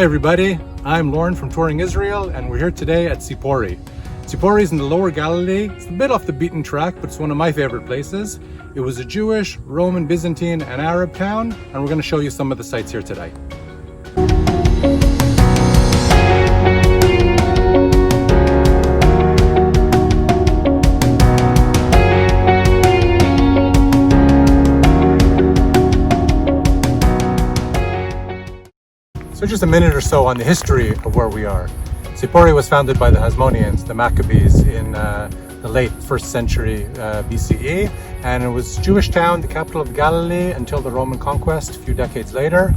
everybody, I'm Lorne from Touring Israel, and we're here today at Tzipori. Tzipori is in the lower Galilee. It's a bit off the beaten track, but it's one of my favorite places. It was a Jewish, Roman, Byzantine, and Arab town, and we're going to show you some of the sites here today. So just a minute or so on the history of where we are. Tzipori was founded by the Hasmoneans, the Maccabees, in the late 1st century BCE, and it was a Jewish town, the capital of Galilee, until the Roman conquest a few decades later.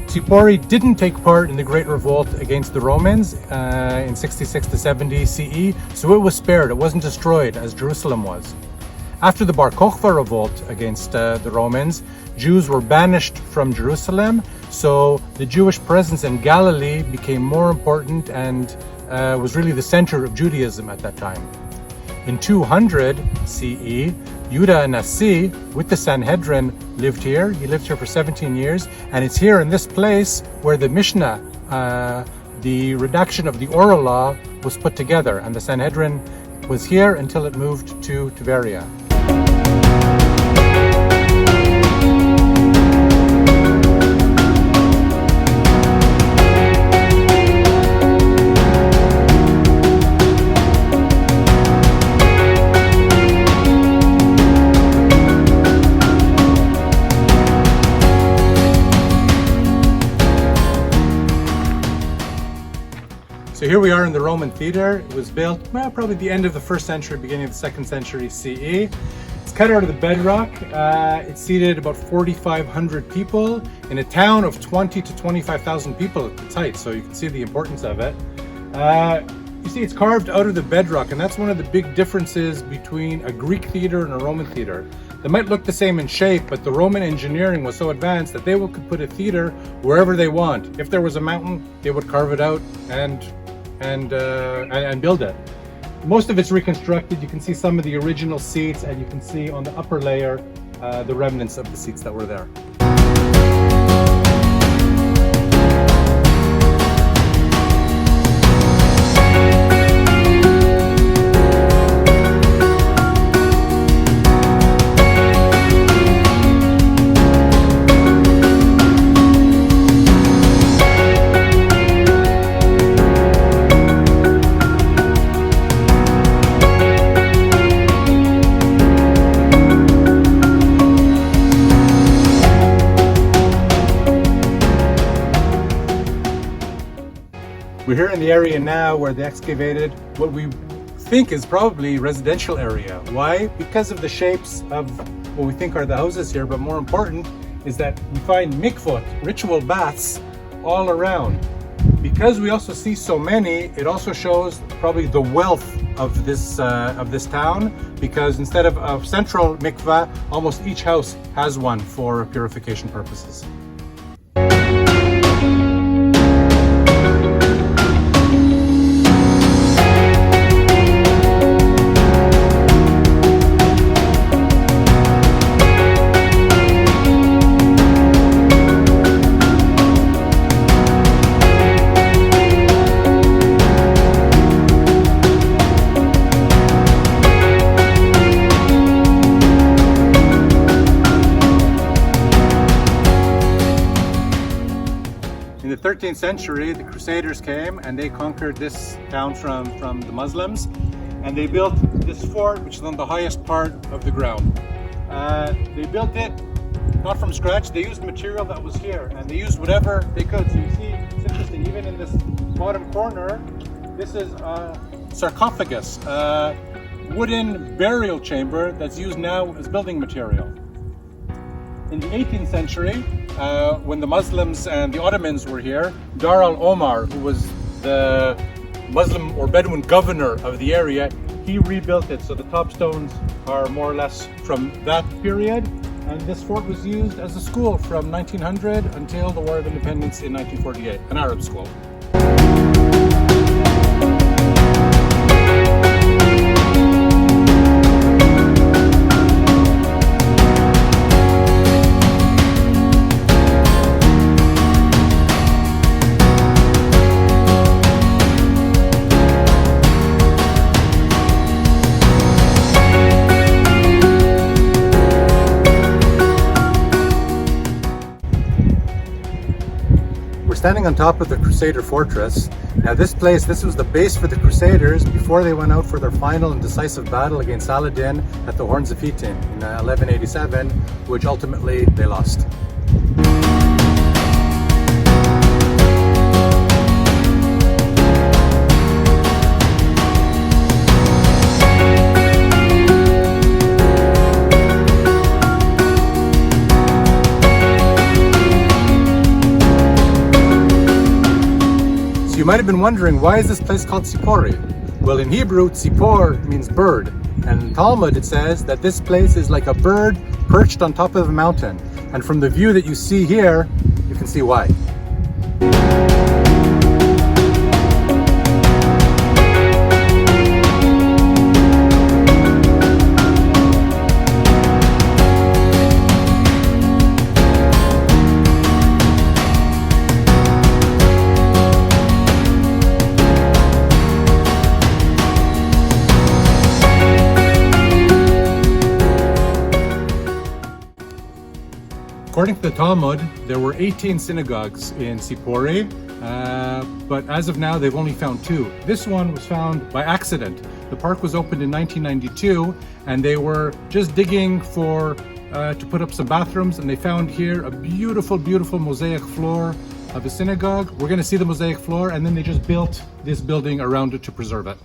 Tzipori didn't take part in the Great Revolt against the Romans in 66 to 70 CE, so it was spared. It wasn't destroyed as Jerusalem was. After the Bar Kokhba revolt against the Romans, Jews were banished from Jerusalem, so the Jewish presence in Galilee became more important and was really the center of Judaism at that time. In 200 CE, Yehuda Nasi, with the Sanhedrin, lived here. He lived here for 17 years, and it's here in this place where the Mishnah, the redaction of the oral law, was put together, and the Sanhedrin was here until it moved to Tveria. So here we are in the Roman theatre. It was built probably the end of the 1st century, beginning of the 2nd century CE. It's cut out of the bedrock. It seated about 4,500 people in a town of 20 to 25,000 people at its height, so you can see the importance of it. You see, it's carved out of the bedrock, and that's one of the big differences between a Greek theatre and a Roman theatre. They might look the same in shape, but the Roman engineering was so advanced that they could put a theatre wherever they want. If there was a mountain, they would carve it out and build it. Most of it's reconstructed. You can see some of the original seats, and you can see on the upper layer the remnants of the seats that were there. We're here in the area now where they excavated what we think is probably residential area. Why? Because of the shapes of what we think are the houses here, but more important is that we find mikvot, ritual baths, all around. Because we also see so many, it also shows probably the wealth of this town, because instead of a central mikvah, almost each house has one for purification purposes. In the 13th century, the Crusaders came and they conquered this town from the Muslims, and they built this fort, which is on the highest part of the ground. They built it not from scratch. They used material that was here, and they used whatever they could. So you see, it's interesting, even in this bottom corner, this is a sarcophagus, a wooden burial chamber that's used now as building material. In the 18th century, when the Muslims and the Ottomans were here, Dar al-Omar, who was the Muslim or Bedouin governor of the area, he rebuilt it. So the top stones are more or less from that period. And this fort was used as a school from 1900 until the War of Independence in 1948, an Arab school. standing on top of the Crusader fortress. Now this was the base for the Crusaders before they went out for their final and decisive battle against Saladin at the Horns of Hitin in 1187, which ultimately they lost. You might have been wondering, why is this place called Tzipori? Well, in Hebrew, Tzipor means bird, and in Talmud it says that this place is like a bird perched on top of a mountain. And from the view that you see here, you can see why. According to the Talmud, there were 18 synagogues in Tzipori, but as of now they've only found 2. This one was found by accident. The park was opened in 1992 and they were just digging to put up some bathrooms, and they found here a beautiful, beautiful mosaic floor of a synagogue. We're going to see the mosaic floor, and then they just built this building around it to preserve it.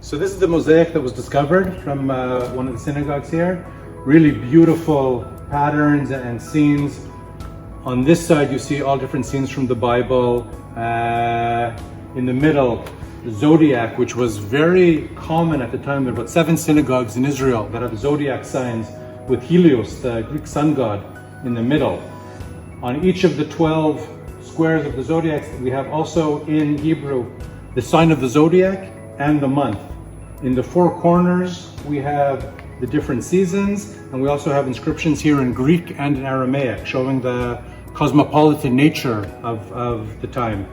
So this is the mosaic that was discovered from one of the synagogues here. Really beautiful patterns and scenes. On this side you see all different scenes from the Bible. In the middle, the zodiac, which was very common at the time. There were about 7 synagogues in Israel that have zodiac signs with Helios, the Greek sun god, in the middle. On each of the 12 squares of the zodiacs, we have also in Hebrew the sign of the zodiac and the month. In the 4 corners, we have the different seasons, and we also have inscriptions here in Greek and in Aramaic, showing the cosmopolitan nature of the time.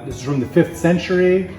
This is from the 5th century.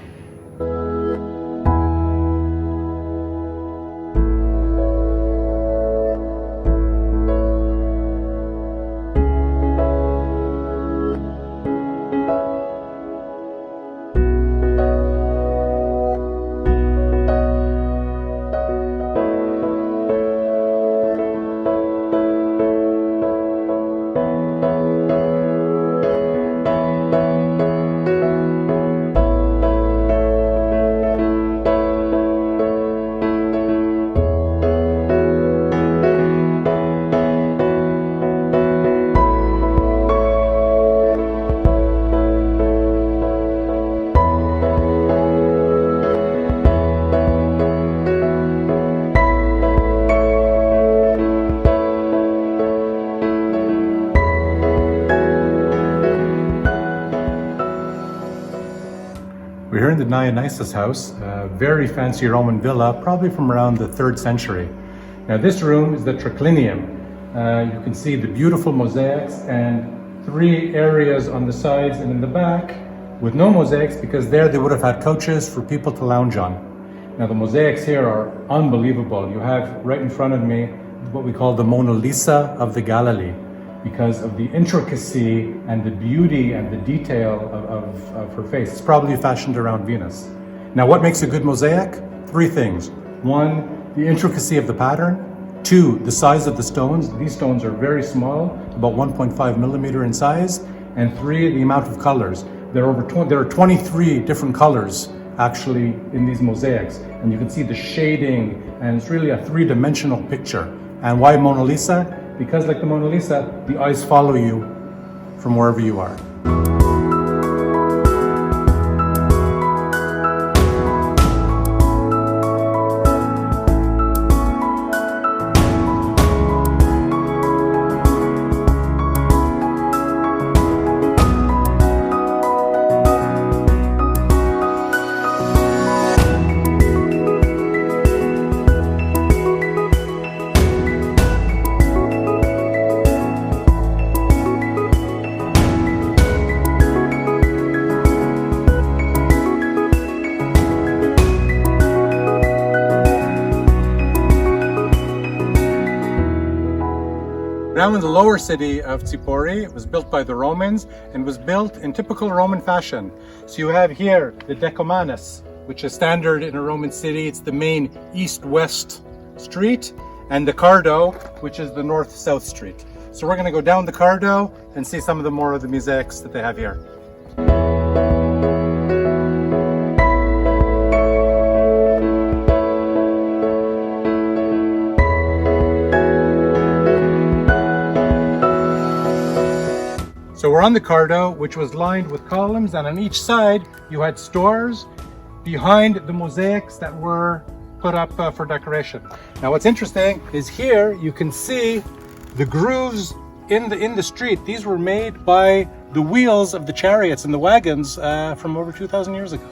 We're here in the Dionysus house, a very fancy Roman villa, probably from around the 3rd century. Now this room is the triclinium. You can see the beautiful mosaics and 3 areas on the sides and in the back with no mosaics, because there they would have had couches for people to lounge on. Now the mosaics here are unbelievable. You have right in front of me what we call the Mona Lisa of the Galilee, because of the intricacy and the beauty and the detail of her face. It's probably fashioned around Venus. Now, what makes a good mosaic? 3 things. 1, the intricacy of the pattern. 2, the size of the stones. These stones are very small, about 1.5 millimeter in size. And 3, the amount of colors. there are 23 different colors actually in these mosaics, and you can see the shading, and it's really a three-dimensional picture. And why Mona Lisa? Because like the Mona Lisa, the eyes follow you from wherever you are. Down in the lower city of Tzipori, it was built by the Romans and was built in typical Roman fashion. So you have here the Decumanus, which is standard in a Roman city. It's the main east-west street, and the Cardo, which is the north-south street. So we're going to go down the Cardo and see some of the more of the mosaics that they have here. So we're on the Cardo, which was lined with columns, and on each side you had stores behind the mosaics that were put up for decoration. Now what's interesting is here you can see the grooves in the street. These were made by the wheels of the chariots and the wagons from over 2,000 years ago.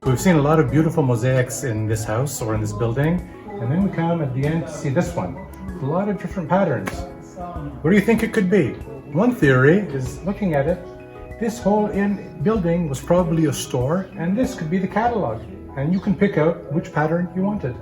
We've seen a lot of beautiful mosaics in this house or in this building, and then we come at the end to see this one. A lot of different patterns. What do you think it could be? One theory is, looking at it, this whole building was probably a store, and this could be the catalog, and you can pick out which pattern you wanted.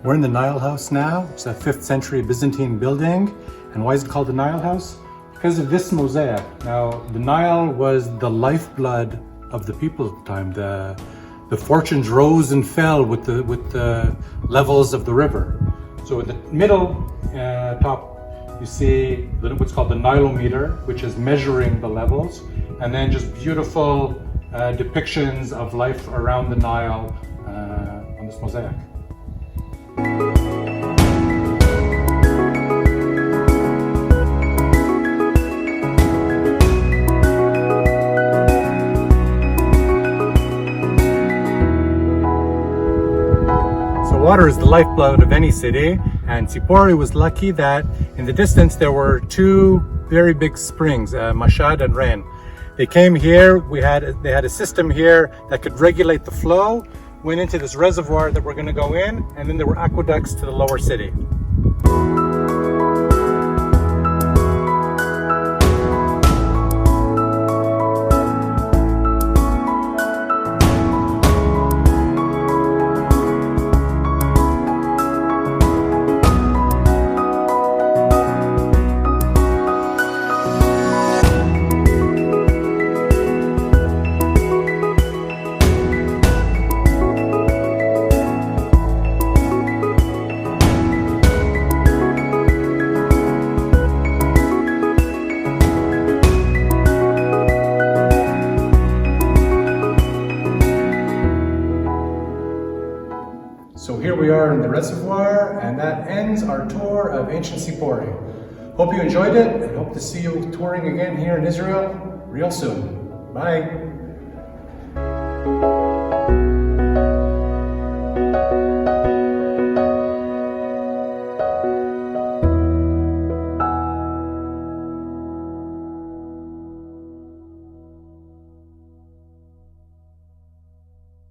We're in the Nile House now. It's a 5th century Byzantine building. And why is it called the Nile House? Because of this mosaic. Now, the Nile was the lifeblood of the people at the time. The fortunes rose and fell with the levels of the river. So in the middle top, you see what's called the Nilometer, which is measuring the levels, and then just beautiful depictions of life around the Nile on this mosaic. Water is the lifeblood of any city, and Tzipori was lucky that in the distance there were two very big springs, Mashhad and Rain. They came here. They had a system here that could regulate the flow, went into this reservoir that we're going to go in, and then there were aqueducts to the lower city. So here we are in the reservoir, and that ends our tour of ancient Tzipori. Hope you enjoyed it, and hope to see you touring again here in Israel real soon. Bye.